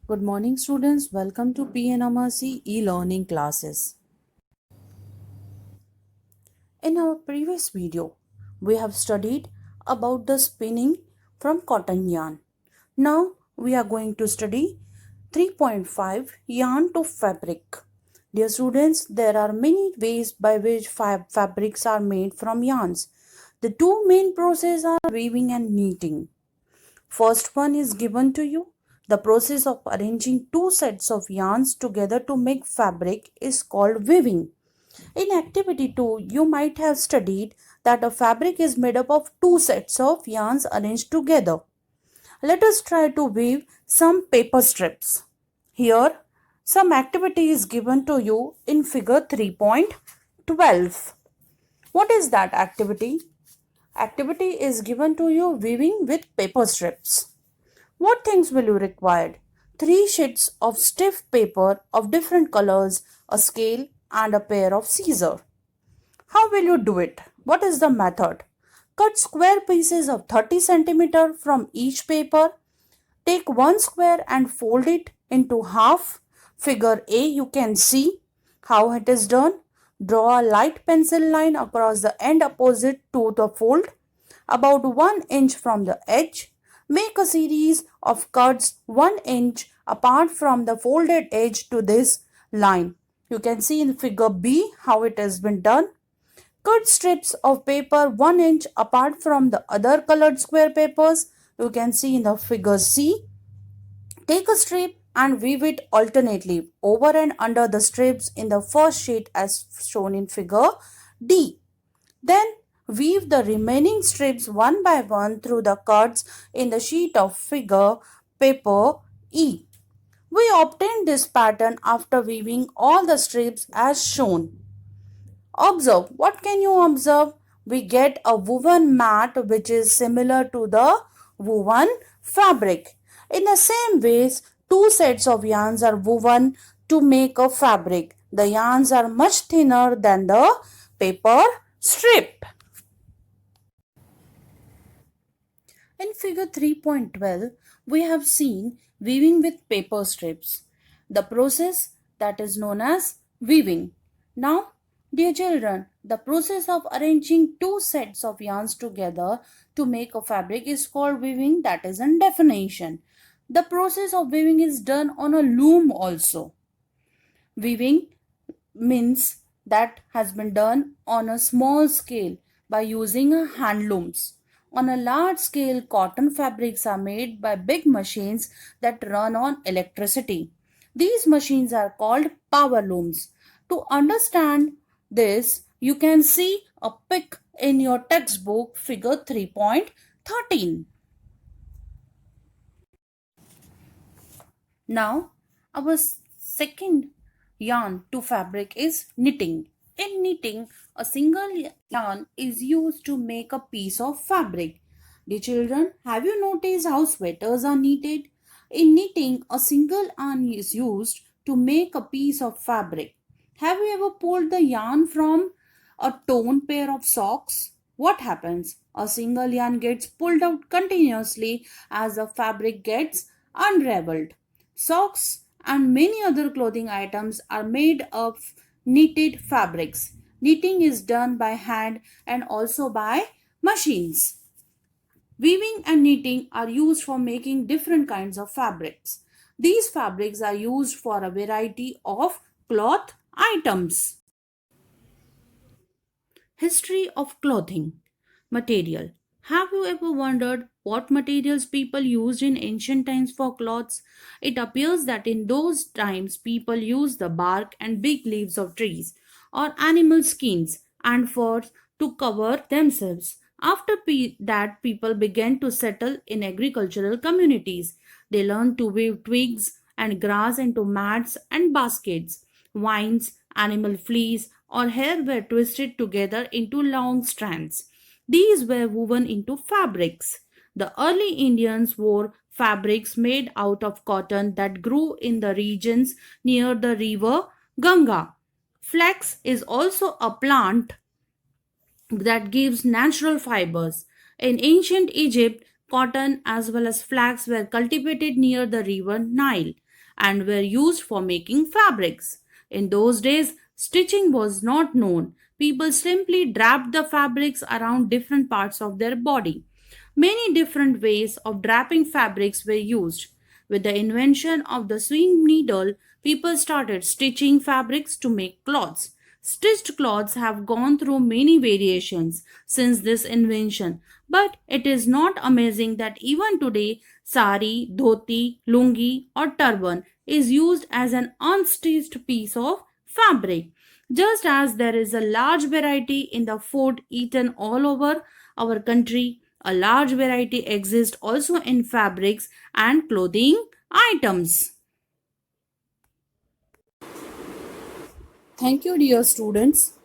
Good morning, students. Welcome to P.N.AMERSEY e-learning classes. In our previous video, we have studied about the spinning from cotton yarn. Now we are going to study 3.5 yarn to fabric. Dear students, there are many ways by which fabrics are made from yarns. The two main processes are weaving and knitting. First one is given to you. The process of arranging two sets of yarns together to make fabric is called weaving. In activity 2, you might have studied that a fabric is made up of two sets of yarns arranged together. Let us try to weave some paper strips. Here, some activity is given to you in figure 3.12. What is that activity? Activity is given to you weaving with paper strips. What things will you require? 3 sheets of stiff paper of different colors, a scale and a pair of scissors. How will you do it? What is the method? Cut square pieces of 30 cm from each paper. Take one square and fold it into half. Figure A, you can see how it is done. Draw a light pencil line across the end opposite to the fold, about 1 inch from the edge. Make a series of cuts 1 inch apart from the folded edge to this line. You can see in figure B how it has been done. Cut strips of paper 1 inch apart from the other colored square papers. You can see in the figure C. Take a strip and weave it alternately over and under the strips in the first sheet as shown in figure D. Then weave the remaining strips one by one through the cuts in the sheet of figure paper E. We obtain this pattern after weaving all the strips as shown. Observe. What can you observe? We get a woven mat which is similar to the woven fabric. In the same ways, two sets of yarns are woven to make a fabric. The yarns are much thinner than the paper strip. In figure 3.12, we have seen weaving with paper strips, the process that is known as weaving. Now, dear children, the process of arranging two sets of yarns together to make a fabric is called weaving, that is in definition. The process of weaving is done on a loom also. Weaving means that has been done on a small scale by using a hand looms. On a large scale, cotton fabrics are made by big machines that run on electricity. These machines are called power looms. To understand this, you can see a pic in your textbook figure 3.13. Now, our second yarn to fabric is knitting. In knitting, a single yarn is used to make a piece of fabric. Dear children, have you noticed how sweaters are knitted? In knitting, a single yarn is used to make a piece of fabric. Have you ever pulled the yarn from a torn pair of socks? What happens? A single yarn gets pulled out continuously as the fabric gets unraveled. Socks and many other clothing items are made of knitted fabrics. Knitting is done by hand and also by machines. Weaving and knitting are used for making different kinds of fabrics. These fabrics are used for a variety of cloth items. History of clothing. Material. Have you ever wondered what materials people used in ancient times for clothes? It appears that in those times people used the bark and big leaves of trees or animal skins and furs to cover themselves. After that, people began to settle in agricultural communities. They learned to weave twigs and grass into mats and baskets. Vines, animal fleece, or hair were twisted together into long strands. These were woven into fabrics. The early Indians wore fabrics made out of cotton that grew in the regions near the river Ganga. Flax is also a plant that gives natural fibers. In ancient Egypt, cotton as well as flax were cultivated near the river Nile. and were used for making fabrics. In those days, stitching was not known. People simply draped the fabrics around different parts of their body. Many different ways of draping fabrics were used. With the invention of the sewing needle, people started stitching fabrics to make cloths. Stitched cloths have gone through many variations since this invention, but it is not amazing that even today, sari, dhoti, lungi, or turban is used as an unstitched piece of fabric. Just as there is a large variety in the food eaten all over our country, a large variety exists also in fabrics and clothing items. Thank you, dear students.